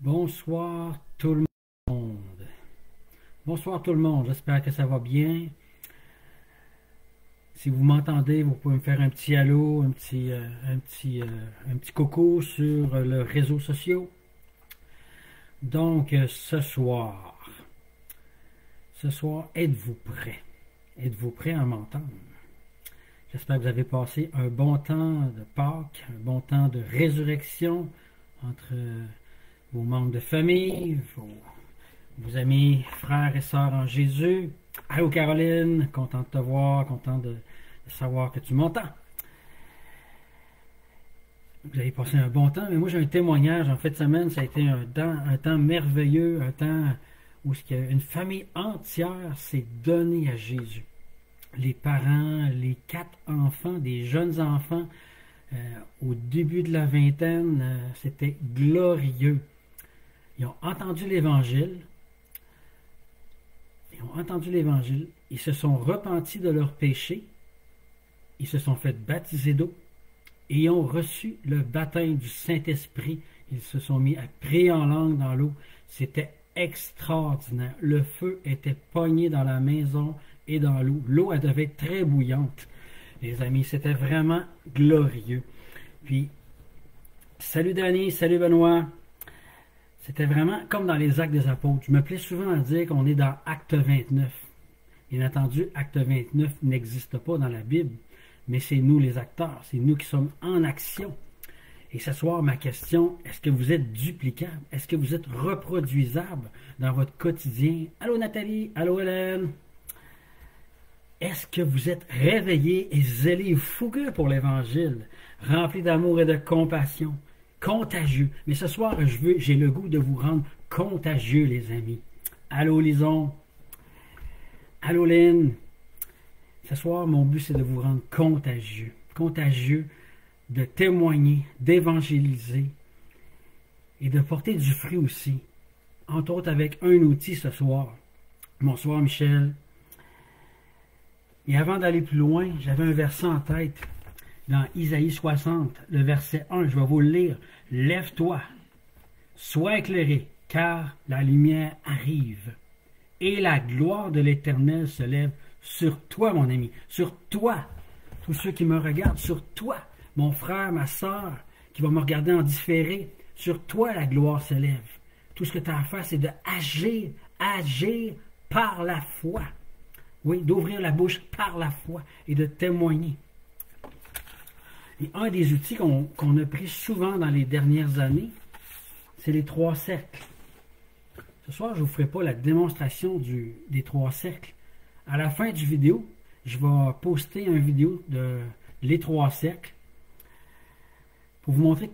Bonsoir tout le monde. Bonsoir tout le monde, j'espère que ça va bien. Si vous m'entendez, vous pouvez me faire un petit allô, un petit coucou sur les réseaux sociaux. Donc ce soir, êtes-vous prêts? Êtes-vous prêts à m'entendre? J'espère que vous avez passé un bon temps de Pâques, un bon temps de résurrection entre vos membres de famille, vos amis, frères et sœurs en Jésus. Allô Caroline, content de te voir, content de savoir que tu m'entends. Vous avez passé un bon temps, mais moi j'ai un témoignage en fin de semaine, ça a été un temps merveilleux, un temps où une famille entière s'est donnée à Jésus. Les parents, les 4 enfants, des jeunes enfants, au début de la vingtaine, c'était glorieux. Ils ont entendu l'Évangile, ils se sont repentis de leurs péchés, ils se sont fait baptiser d'eau, et ils ont reçu le baptême du Saint-Esprit. Ils se sont mis à prier en langue dans l'eau. C'était extraordinaire. Le feu était pogné dans la maison et dans l'eau. L'eau, elle devait être très bouillante. Les amis, c'était vraiment glorieux. Puis, salut Danny, salut Benoît. C'était vraiment comme dans les Actes des Apôtres. Je me plais souvent à dire qu'on est dans Acte 29. Bien entendu, Acte 29 n'existe pas dans la Bible, mais c'est nous les acteurs, c'est nous qui sommes en action. Et ce soir, ma question, est-ce que vous êtes duplicable? Est-ce que vous êtes reproduisable dans votre quotidien? Allô Nathalie, allô Hélène. Est-ce que vous êtes réveillés et zélés et fougueux pour l'Évangile, remplis d'amour et de compassion, contagieux? Mais ce soir, j'ai le goût de vous rendre contagieux, les amis. Allô Lison, allô Lynn. Ce soir, mon but, c'est de vous rendre contagieux. Contagieux, de témoigner, d'évangéliser et de porter du fruit aussi. Entre autres avec un outil ce soir. Bonsoir Michel. Et avant d'aller plus loin, j'avais un verset en tête dans Isaïe 60, le verset 1. Je vais vous le lire. Lève-toi, sois éclairé, car la lumière arrive. Et la gloire de l'Éternel se lève sur toi, mon ami, sur toi, tous ceux qui me regardent, sur toi, mon frère, ma soeur, qui va me regarder en différé, sur toi la gloire se lève. Tout ce que tu as à faire, c'est d'agir, agir par la foi. Oui, d'ouvrir la bouche par la foi et de témoigner. Et un des outils qu'on a pris souvent dans les dernières années, c'est les 3 cercles. Ce soir, je ne vous ferai pas la démonstration des 3 cercles. À la fin du vidéo, je vais poster une vidéo de les 3 cercles pour vous montrer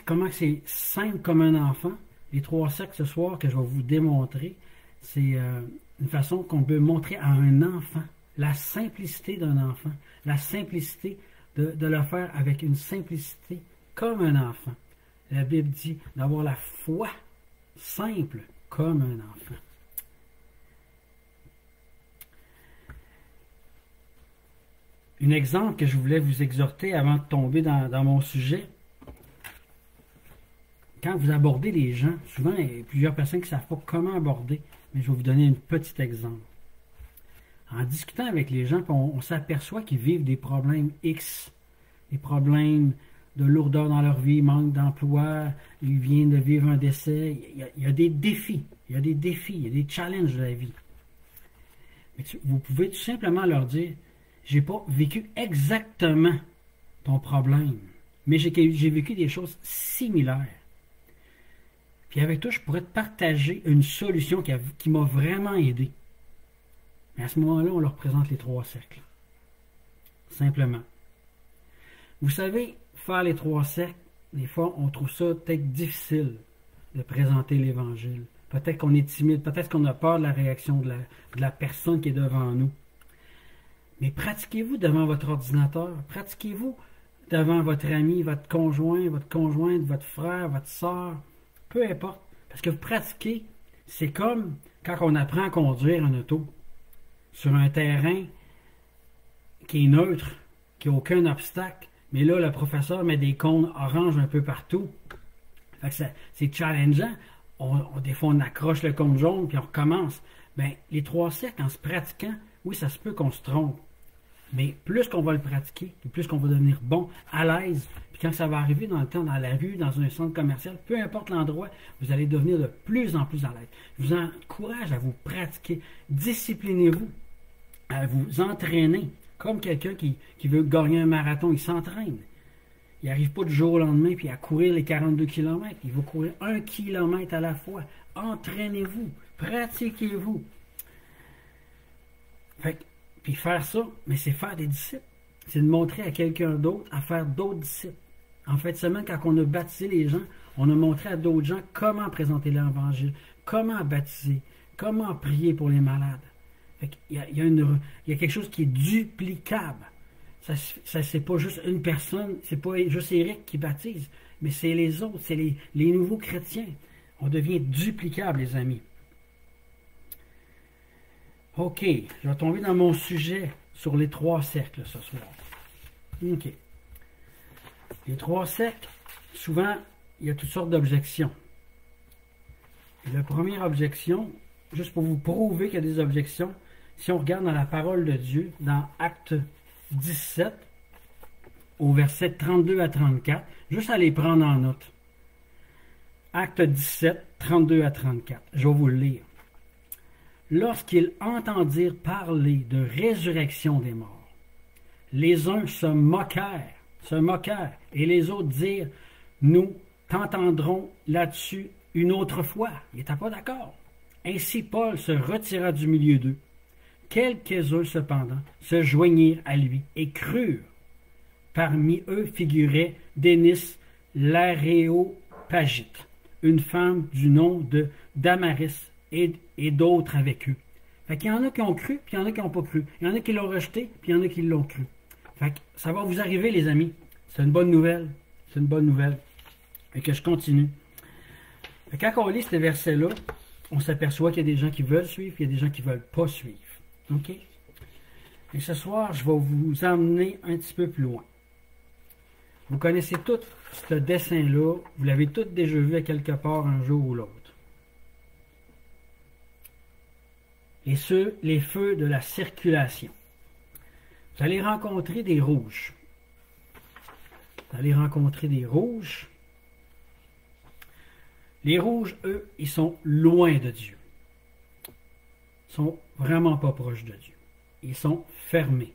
comment c'est simple comme un enfant. Les 3 cercles ce soir que je vais vous démontrer, c'est une façon qu'on peut montrer à un enfant la simplicité d'un enfant, la simplicité de le faire avec une simplicité comme un enfant. La Bible dit d'avoir la foi simple comme un enfant. Un exemple que je voulais vous exhorter avant de tomber dans mon sujet. Quand vous abordez les gens, souvent il y a plusieurs personnes qui ne savent pas comment aborder, mais je vais vous donner un petit exemple. En discutant avec les gens, on s'aperçoit qu'ils vivent des problèmes X, des problèmes de lourdeur dans leur vie, manque d'emploi, ils viennent de vivre un décès. Il y a des défis, il y a des challenges de la vie. Mais vous pouvez tout simplement leur dire, j'ai pas vécu exactement ton problème, mais j'ai vécu des choses similaires. Puis avec toi, je pourrais te partager une solution qui m'a vraiment aidé. Mais à ce moment-là, on leur présente les 3 cercles. Simplement. Vous savez, faire les 3 cercles, des fois, on trouve ça peut-être difficile de présenter l'Évangile. Peut-être qu'on est timide, peut-être qu'on a peur de la réaction de la personne qui est devant nous. Mais pratiquez-vous devant votre ordinateur, pratiquez-vous devant votre ami, votre conjointe, votre frère, votre soeur, peu importe. Parce que vous pratiquez, c'est comme quand on apprend à conduire en auto sur un terrain qui est neutre, qui n'a aucun obstacle. Mais là, le professeur met des cônes oranges un peu partout. Fait que c'est challengeant. des fois, on accroche le cône jaune, puis on recommence. Ben, les 3 cercles, en se pratiquant, oui, ça se peut qu'on se trompe. Mais plus qu'on va le pratiquer, et plus qu'on va devenir bon, à l'aise, puis quand ça va arriver dans le temps, dans la rue, dans un centre commercial, peu importe l'endroit, vous allez devenir de plus en plus à l'aise. Je vous encourage à vous pratiquer. Disciplinez-vous, à vous entraîner. Comme quelqu'un qui veut gagner un marathon, il s'entraîne. Il n'arrive pas du jour au lendemain puis à courir les 42 km. Il va courir 1 km à la fois. Entraînez-vous, pratiquez-vous. Puis faire ça, mais c'est faire des disciples. C'est de montrer à quelqu'un d'autre à faire d'autres disciples. En fait, seulement quand on a baptisé les gens, on a montré à d'autres gens comment présenter l'Évangile, comment baptiser, comment prier pour les malades. Il y a quelque chose qui est duplicable. Ça c'est pas juste une personne, c'est pas juste Éric qui baptise, mais c'est les autres, c'est les nouveaux chrétiens. On devient duplicable, les amis. OK, je vais tomber dans mon sujet sur les 3 cercles ce soir. OK. Les 3 cercles, souvent, il y a toutes sortes d'objections. La première objection, juste pour vous prouver qu'il y a des objections, si on regarde dans la parole de Dieu, dans Actes 17, au verset 32 à 34, juste à les prendre en note. Actes 17, 32 à 34. Je vais vous le lire. Lorsqu'ils entendirent parler de résurrection des morts, les uns se moquèrent, et les autres dirent, nous t'entendrons là-dessus une autre fois. Ils n'étaient pas d'accord. Ainsi Paul se retira du milieu d'eux. Quelques-uns cependant se joignirent à lui et crurent. Parmi eux figurait Dénis l'Aréopagite, une femme du nom de Damaris, et d'autres avec eux. Fait qu'il y en a qui ont cru, puis il y en a qui n'ont pas cru. Il y en a qui l'ont rejeté, puis il y en a qui l'ont cru. Fait que ça va vous arriver, les amis. C'est une bonne nouvelle. C'est une bonne nouvelle. Et que je continue. Fait que quand on lit ce verset-là, on s'aperçoit qu'il y a des gens qui veulent suivre, puis il y a des gens qui ne veulent pas suivre. OK? Et ce soir, je vais vous emmener un petit peu plus loin. Vous connaissez tout ce dessin-là. Vous l'avez tous déjà vu à quelque part un jour ou l'autre. Les feux de la circulation. Vous allez rencontrer des rouges. Vous allez rencontrer des rouges. Les rouges, eux, ils sont loin de Dieu. Ils sont vraiment pas proches de Dieu. Ils sont fermés.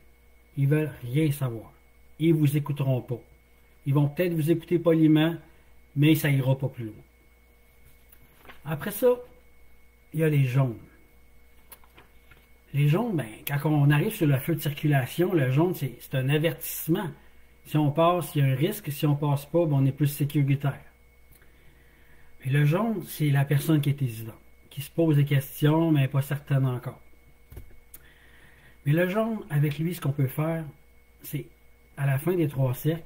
Ils veulent rien savoir. Ils vous écouteront pas. Ils vont peut-être vous écouter poliment, mais ça ira pas plus loin. Après ça, il y a les jaunes. Les jaunes, ben, quand on arrive sur le feu de circulation, le jaune, c'est un avertissement. Si on passe, il y a un risque. Si on passe pas, ben, on est plus sécuritaire. Mais le jaune, c'est la personne qui est hésitante, qui se pose des questions, mais pas certaine encore. Mais le jaune, avec lui, ce qu'on peut faire, c'est, à la fin des 3 cercles,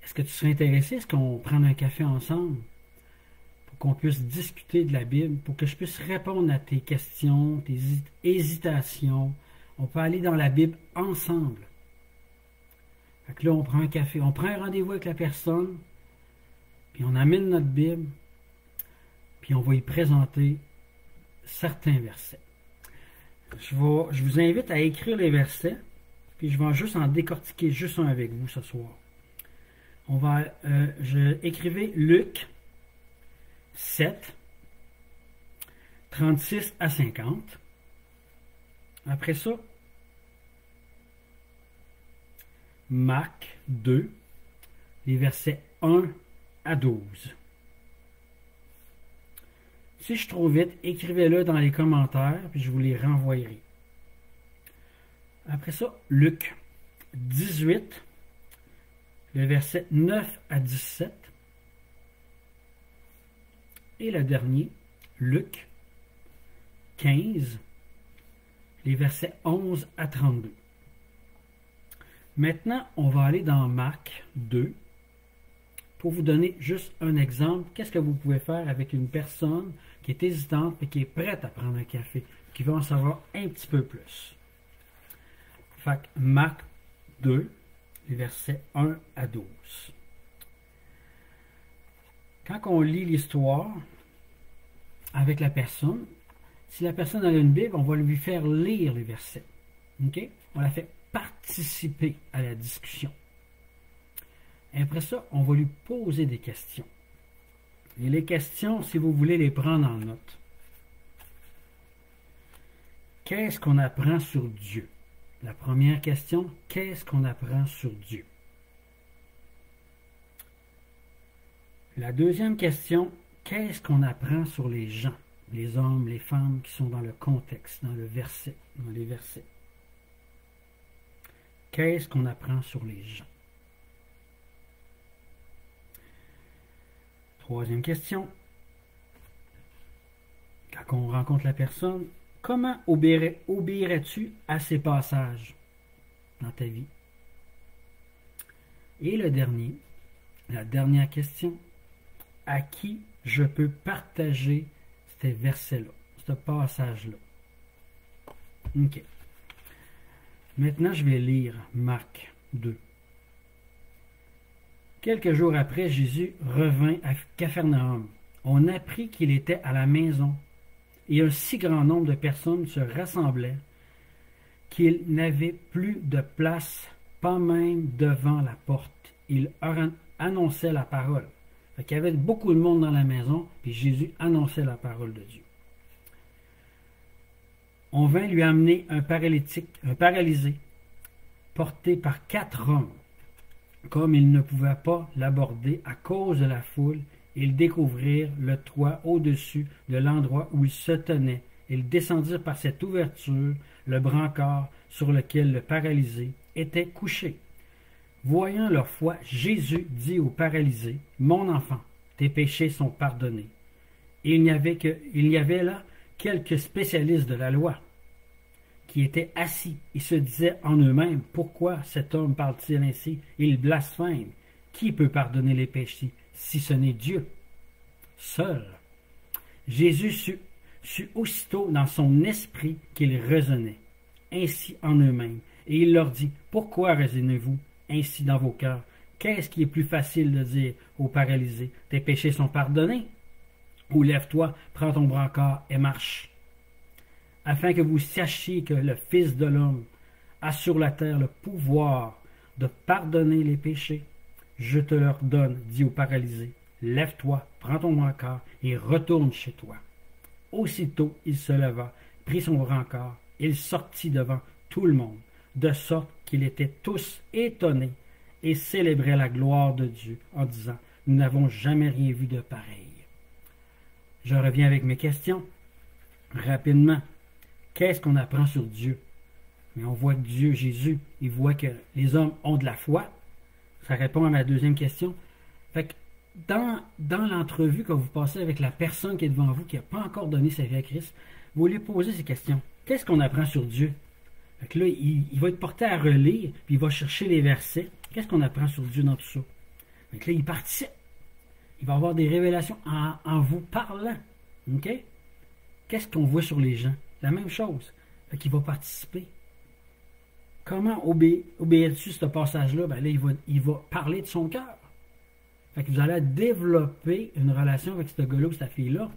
est-ce que tu serais intéressé? Est-ce qu'on prenne un café ensemble? Qu'on puisse discuter de la Bible, pour que je puisse répondre à tes questions, tes hésitations. On peut aller dans la Bible ensemble. Fait que là, on prend un café, on prend un rendez-vous avec la personne, puis on amène notre Bible, puis on va y présenter certains versets. Je vous invite à écrire les versets, puis je vais juste en décortiquer juste un avec vous ce soir. Écrivez Luc 7, 36 à 50. Après ça, Marc 2, les versets 1 à 12. Si je trouve vite, écrivez-le dans les commentaires, puis je vous les renvoyerai. Après ça, Luc 18, les versets 9 à 17. Et le dernier, Luc 15, les versets 11 à 32. Maintenant, on va aller dans Marc 2 pour vous donner juste un exemple. Qu'est-ce que vous pouvez faire avec une personne qui est hésitante et qui est prête à prendre un café, qui veut en savoir un petit peu plus. Fait que Marc 2, les versets 1 à 12. Quand on lit l'histoire, avec la personne. Si la personne a une Bible, on va lui faire lire les versets. OK? On la fait participer à la discussion. Et après ça, on va lui poser des questions. Et les questions, si vous voulez les prendre en note. Qu'est-ce qu'on apprend sur Dieu? La première question, qu'est-ce qu'on apprend sur Dieu? La deuxième question, qu'est-ce qu'on apprend sur les gens, les hommes, les femmes qui sont dans le contexte, dans le verset, dans les versets? Qu'est-ce qu'on apprend sur les gens? Troisième question, quand on rencontre la personne, comment obéirais-tu à ces passages dans ta vie? Et la dernière question, à qui je peux partager ces versets-là, ce passage-là? OK. Maintenant, je vais lire Marc 2. Quelques jours après, Jésus revint à Capharnaüm. On apprit qu'il était à la maison, et un si grand nombre de personnes se rassemblaient qu'il n'avait plus de place, pas même devant la porte. Il annonçait la parole. Il y avait beaucoup de monde dans la maison, puis Jésus annonçait la parole de Dieu. On vint lui amener un paralysé, porté par 4 hommes. Comme ils ne pouvaient pas l'aborder à cause de la foule, ils découvrirent le toit au-dessus de l'endroit où il se tenait. Ils descendirent par cette ouverture le brancard sur lequel le paralysé était couché. Voyant leur foi, Jésus dit au paralysé, « Mon enfant, tes péchés sont pardonnés. » Et il y avait là quelques spécialistes de la loi qui étaient assis. Ils se disaient en eux-mêmes, « Pourquoi cet homme parle-t-il ainsi? Il blasphème. Qui peut pardonner les péchés, si ce n'est Dieu seul? » Jésus sut aussitôt dans son esprit qu'ils raisonnaient ainsi en eux-mêmes. Et il leur dit, « Pourquoi raisonnez-vous ainsi dans vos cœurs? Qu'est-ce qui est plus facile de dire au paralysé, « Tes péchés sont pardonnés » ou « Lève-toi, prends ton brancard et marche » afin que vous sachiez que le Fils de l'homme a sur la terre le pouvoir de pardonner les péchés. Je te leur donne, dit au paralysé, lève-toi, prends ton brancard et retourne chez toi. Aussitôt il se leva, prit son brancard, il sortit devant tout le monde, de sorte qu'ils étaient tous étonnés et célébraient la gloire de Dieu en disant, nous n'avons jamais rien vu de pareil. Je reviens avec mes questions. Rapidement, qu'est-ce qu'on apprend sur Dieu? Mais on voit que Dieu, Jésus, il voit que les hommes ont de la foi. Ça répond à ma deuxième question. Fait que dans l'entrevue que vous passez avec la personne qui est devant vous, qui n'a pas encore donné sa vie à Christ, vous lui posez ces questions. Qu'est-ce qu'on apprend sur Dieu? Fait que là, il va être porté à relire, puis il va chercher les versets. Qu'est-ce qu'on apprend sur Dieu dans tout ça? Fait que là, il participe. Il va avoir des révélations en vous parlant. OK? Qu'est-ce qu'on voit sur les gens? La même chose. Fait qu'il va participer. Comment obéir-tu ce passage-là? Ben là, il va parler de son cœur. Fait que vous allez développer une relation avec ce gars-là ou cette fille-là.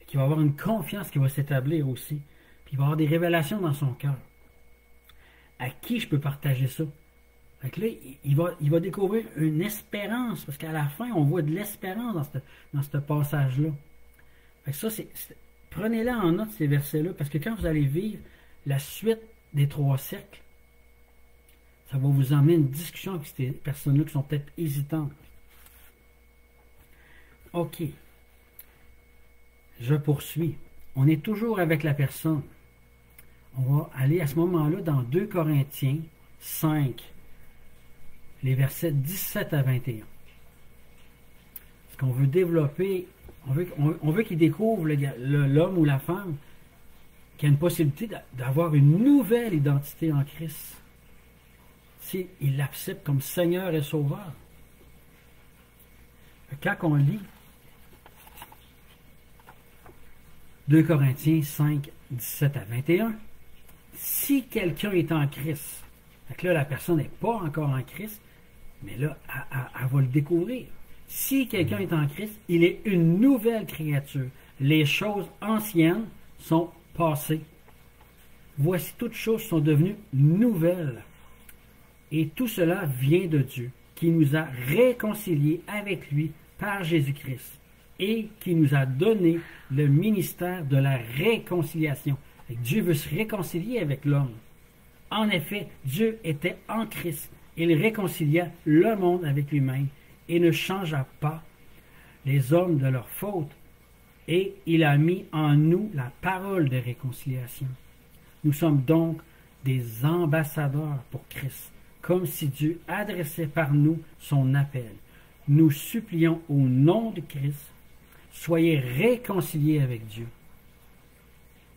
Qui va avoir une confiance qui va s'établir aussi. Puis il va avoir des révélations dans son cœur. À qui je peux partager ça? Fait que là, il va découvrir une espérance. Parce qu'à la fin, on voit de l'espérance dans ce passage-là. Fait que ça, prenez-la en note, ces versets-là, parce que quand vous allez vivre la suite des 3 cercles, ça va vous emmener une discussion avec ces personnes-là qui sont peut-être hésitantes. OK. Je poursuis. On est toujours avec la personne. On va aller à ce moment-là dans 2 Corinthiens 5, les versets 17 à 21. Parce qu'on veut développer... On veut qu'il découvre l'homme ou la femme qui a une possibilité d'avoir une nouvelle identité en Christ. S'il l'accepte comme Seigneur et Sauveur. Quand on lit 2 Corinthiens 5, 17 à 21, si quelqu'un est en Christ, fait que là, la personne n'est pas encore en Christ, mais là, elle va le découvrir. Si quelqu'un est en Christ, il est une nouvelle créature. les choses anciennes sont passées. Voici toutes choses sont devenues nouvelles. Et tout cela vient de Dieu, qui nous a réconciliés avec lui par Jésus-Christ et qui nous a donné le ministère de la réconciliation. Et Dieu veut se réconcilier avec l'homme. En effet, Dieu était en Christ. Il réconcilia le monde avec lui-même et ne changea pas les hommes de leurs fautes. Et il a mis en nous la parole de réconciliation. Nous sommes donc des ambassadeurs pour Christ, comme si Dieu adressait par nous son appel. Nous supplions au nom de Christ, soyez réconciliés avec Dieu.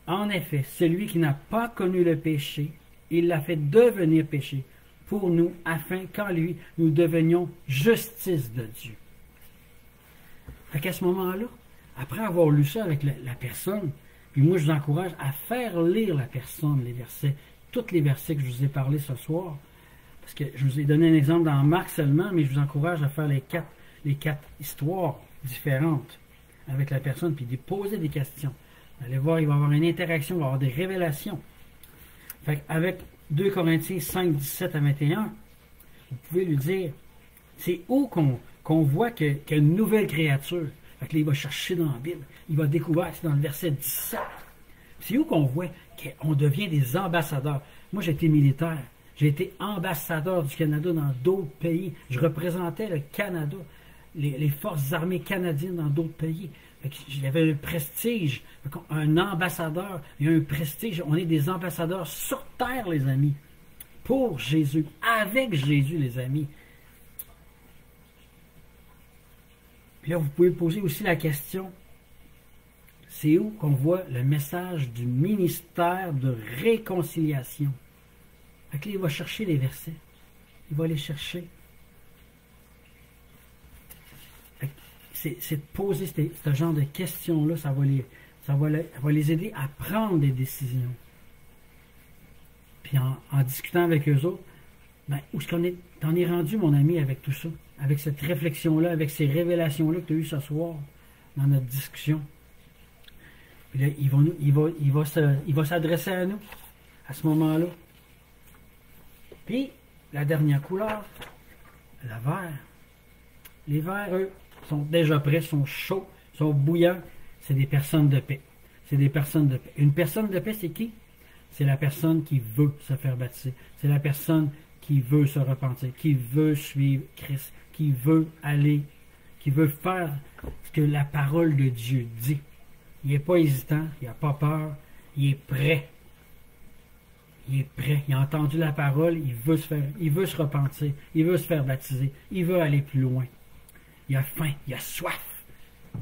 En effet, celui qui n'a pas connu le péché, il l'a fait devenir péché pour nous, afin qu'en lui, nous devenions justice de Dieu. Fait qu'à ce moment-là, après avoir lu ça avec la personne, puis moi je vous encourage à faire lire la personne les versets, tous les versets que je vous ai parlé ce soir, parce que je vous ai donné un exemple dans Marc seulement, mais je vous encourage à faire les quatre histoires différentes avec la personne, puis de poser des questions. Vous allez voir, il va y avoir une interaction, il va y avoir des révélations. Fait avec 2 Corinthiens 5, 17 à 21, vous pouvez lui dire, c'est où qu'on voit qu'il y a une nouvelle créature. Fait que là, il va chercher dans la Bible, il va découvrir, c'est dans le verset 17. C'est où qu'on voit qu'on devient des ambassadeurs. Moi, j'étais militaire. J'ai été ambassadeur du Canada dans d'autres pays. Je représentais le Canada, les forces armées canadiennes dans d'autres pays. J'avais un prestige. Un ambassadeur, il y a un prestige. On est des ambassadeurs sur terre, les amis. Pour Jésus. Avec Jésus, les amis. Puis là, vous pouvez poser aussi la question, c'est où qu'on voit le message du ministère de réconciliation? Fait que là, il va chercher les versets. Il va les chercher. C'est de poser ce genre de questions-là, ça va les aider à prendre des décisions. Puis en discutant avec eux autres, ben, où est-ce t'en es rendu, mon ami, avec tout ça? Avec cette réflexion-là, avec ces révélations-là que tu as eues ce soir dans notre discussion. Puis là, il va s'adresser à nous à ce moment-là. Puis, la dernière couleur, le vert. Les verts, eux, sont déjà prêts, sont chauds, sont bouillants. C'est des personnes de paix. C'est des personnes de paix. Une personne de paix, c'est qui? C'est la personne qui veut se faire baptiser. C'est la personne qui veut se repentir, qui veut suivre Christ, qui veut aller, qui veut faire ce que la parole de Dieu dit. Il n'est pas hésitant, il n'a pas peur, il est prêt. Il est prêt, il a entendu la parole, il veut se repentir, il veut se faire baptiser, il veut aller plus loin. Il a faim, il a soif,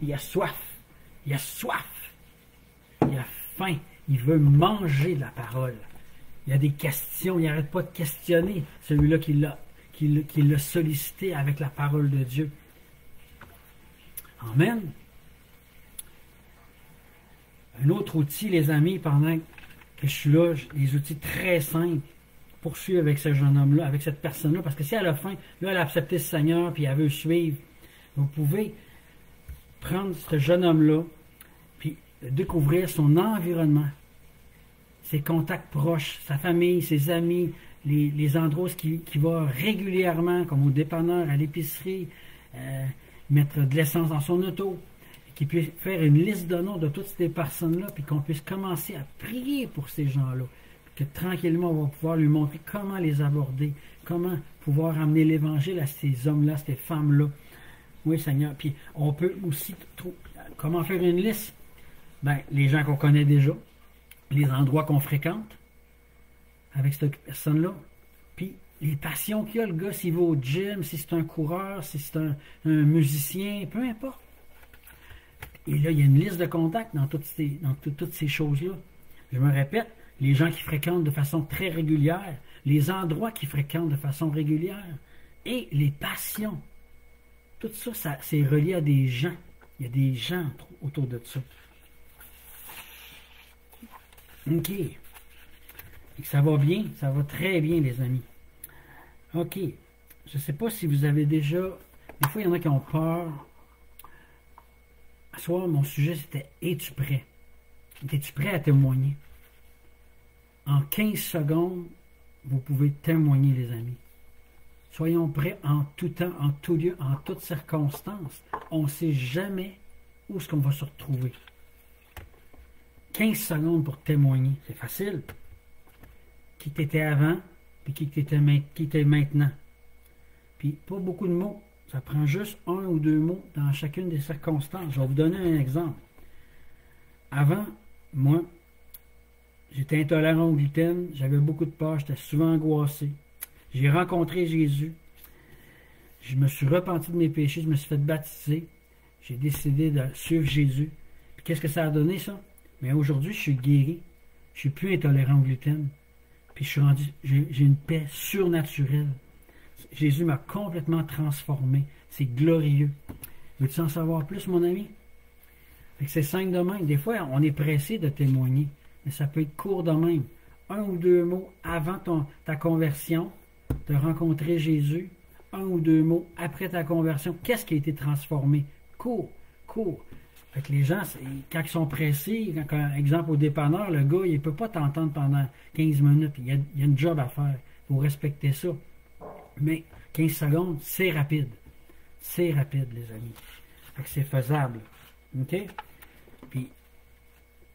il a soif, il a soif, il a faim, il veut manger de la parole. Il y a des questions, il n'arrête pas de questionner celui-là qui l'a sollicité avec la parole de Dieu. Amen. Un autre outil, les amis, pendant que je suis là, des outils très simples pour suivre avec ce jeune homme-là, avec cette personne-là, parce que si à la fin, là, elle a accepté ce Seigneur, puis elle veut suivre, vous pouvez prendre ce jeune homme-là, puis découvrir son environnement, ses contacts proches, sa famille, ses amis, les endroits qui va régulièrement, comme au dépanneur, à l'épicerie, mettre de l'essence dans son auto, qu'il puisse faire une liste de noms de toutes ces personnes-là, puis qu'on puisse commencer à prier pour ces gens-là, que tranquillement on va pouvoir lui montrer comment les aborder, comment pouvoir amener l'Évangile à ces hommes-là, ces femmes-là. Oui, Seigneur. Puis on peut aussi, comment faire une liste? Ben, les gens qu'on connaît déjà, les endroits qu'on fréquente avec cette personne-là, puis les passions qu'il a, le gars, s'il va au gym, si c'est un coureur, si c'est un musicien, peu importe. Et là, il y a une liste de contacts dans toutes ces choses-là. Je me répète, les gens qui fréquentent de façon très régulière, les endroits qu'ils fréquentent de façon régulière, et les passions. Tout ça, c'est relié à des gens. Il y a des gens autour de ça. OK. Et ça va bien, ça va très bien, les amis. OK. Je ne sais pas si vous avez déjà... Des fois, il y en a qui ont peur Ce soir, mon sujet, c'était « Es-tu prêt? » Es-tu prêt à témoigner? En 15 secondes, vous pouvez témoigner, les amis. Soyons prêts en tout temps, en tout lieu, en toutes circonstances. On ne sait jamais où est-ce qu'on va se retrouver. 15 secondes pour témoigner, c'est facile. Qui t'étais avant, puis qui t'es maintenant. Puis pas beaucoup de mots. Ça prend juste un ou deux mots dans chacune des circonstances. Je vais vous donner un exemple. Avant, moi, j'étais intolérant au gluten, j'avais beaucoup de peur, j'étais souvent angoissé. J'ai rencontré Jésus. Je me suis repenti de mes péchés, je me suis fait baptiser. J'ai décidé de suivre Jésus. Puis qu'est-ce que ça a donné, ça? Mais aujourd'hui, je suis guéri. Je suis plus intolérant au gluten. Puis j'ai une paix surnaturelle. Jésus m'a complètement transformé. C'est glorieux. Veux-tu en savoir plus, mon ami? C'est simple de même. Des fois, on est pressé de témoigner, mais ça peut être court de même. Un ou deux mots avant ta conversion, de rencontrer Jésus. Un ou deux mots après ta conversion. Qu'est-ce qui a été transformé? Court. Fait que les gens, quand ils sont pressés, par exemple au dépanneur, le gars, il ne peut pas t'entendre pendant 15 minutes. Il y a une job à faire. Il faut respecter ça. Mais 15 secondes, c'est rapide. C'est rapide, les amis. Fait que c'est faisable. OK? Puis,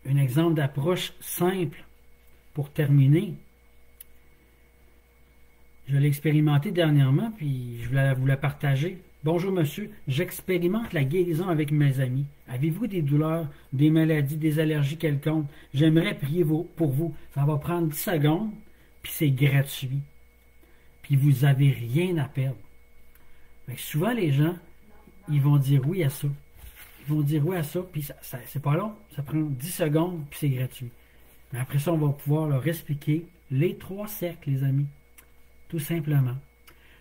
un exemple d'approche simple pour terminer. Je l'ai expérimenté dernièrement, puis je voulais vous la partager. Bonjour monsieur, j'expérimente la guérison avec mes amis. Avez-vous des douleurs, des maladies, des allergies quelconques? J'aimerais prier pour vous. Ça va prendre 10 secondes, puis c'est gratuit. Puis vous n'avez rien à perdre. Mais souvent, les gens, ils vont dire oui à ça. Ils vont dire oui à ça, puis c'est pas long. Ça prend 10 secondes, puis c'est gratuit. Mais après ça, on va pouvoir leur expliquer les 3 cercles, les amis. Tout simplement.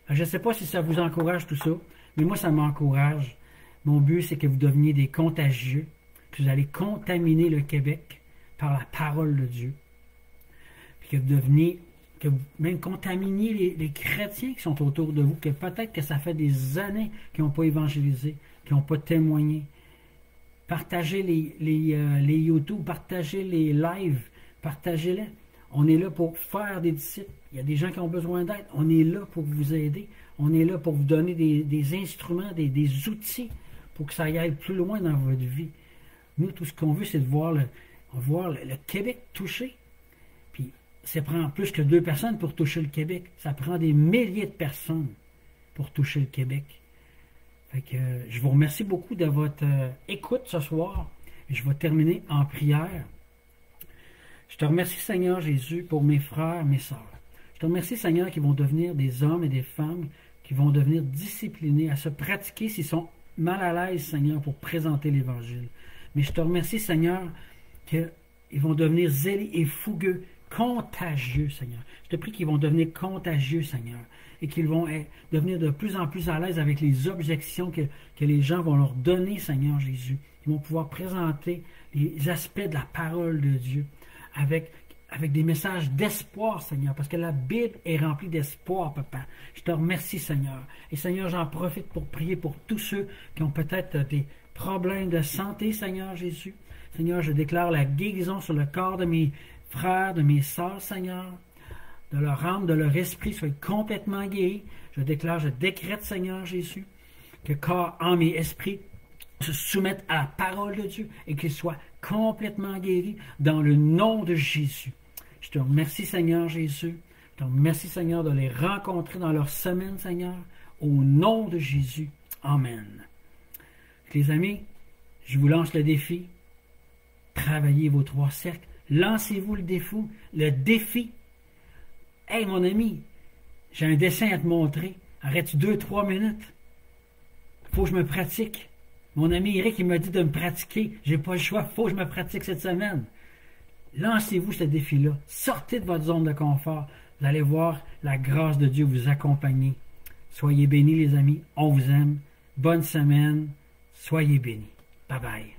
Je ne sais pas si ça vous encourage tout ça, mais moi, ça m'encourage. Mon but, c'est que vous deveniez des contagieux, que vous allez contaminer le Québec par la parole de Dieu. Puis que vous même contaminiez les chrétiens qui sont autour de vous, que peut-être que ça fait des années qu'ils n'ont pas évangélisé, qu'ils n'ont pas témoigné. Partagez les YouTube, partagez les lives, partagez-les. On est là pour faire des disciples. Il y a des gens qui ont besoin d'aide. On est là pour vous aider. On est là pour vous donner des instruments, des outils pour que ça aille plus loin dans votre vie. Nous, tout ce qu'on veut, c'est de voir le Québec touché. Puis, ça prend plus que 2 personnes pour toucher le Québec. Ça prend des milliers de personnes pour toucher le Québec. Fait que, je vous remercie beaucoup de votre écoute ce soir. Je vais terminer en prière. Je te remercie, Seigneur Jésus, pour mes frères, mes sœurs. Je te remercie, Seigneur, qu'ils vont devenir des hommes et des femmes qui vont devenir disciplinés à se pratiquer s'ils sont mal à l'aise, Seigneur, pour présenter l'Évangile. Mais je te remercie, Seigneur, qu'ils vont devenir zélés et fougueux, contagieux, Seigneur. Je te prie qu'ils vont devenir contagieux, Seigneur, et qu'ils vont devenir de plus en plus à l'aise avec les objections que les gens vont leur donner, Seigneur Jésus. Ils vont pouvoir présenter les aspects de la parole de Dieu avec des messages d'espoir, Seigneur, parce que la Bible est remplie d'espoir, Papa. Je te remercie, Seigneur. Et Seigneur, j'en profite pour prier pour tous ceux qui ont peut-être des problèmes de santé, Seigneur Jésus. Seigneur, je déclare la guérison sur le corps de mes frères, de mes sœurs, Seigneur, de leur âme, de leur esprit, soient complètement guéris. Je décrète, Seigneur Jésus, que corps, âme et esprit se soumettent à la parole de Dieu et qu'ils soient complètement guéris dans le nom de Jésus. Je te remercie, Seigneur Jésus. Je te remercie, Seigneur, de les rencontrer dans leur semaine, Seigneur, au nom de Jésus. Amen. Les amis, je vous lance le défi. Travaillez vos 3 cercles. Lancez-vous le défi. Hey, mon ami, j'ai un dessin à te montrer. Arrête 2-3 minutes. Faut que je me pratique. Mon ami Eric, il m'a dit de me pratiquer. J'ai pas le choix. Faut que je me pratique cette semaine. Lancez-vous ce défi-là. Sortez de votre zone de confort. Vous allez voir la grâce de Dieu vous accompagner. Soyez bénis, les amis. On vous aime. Bonne semaine. Soyez bénis. Bye bye.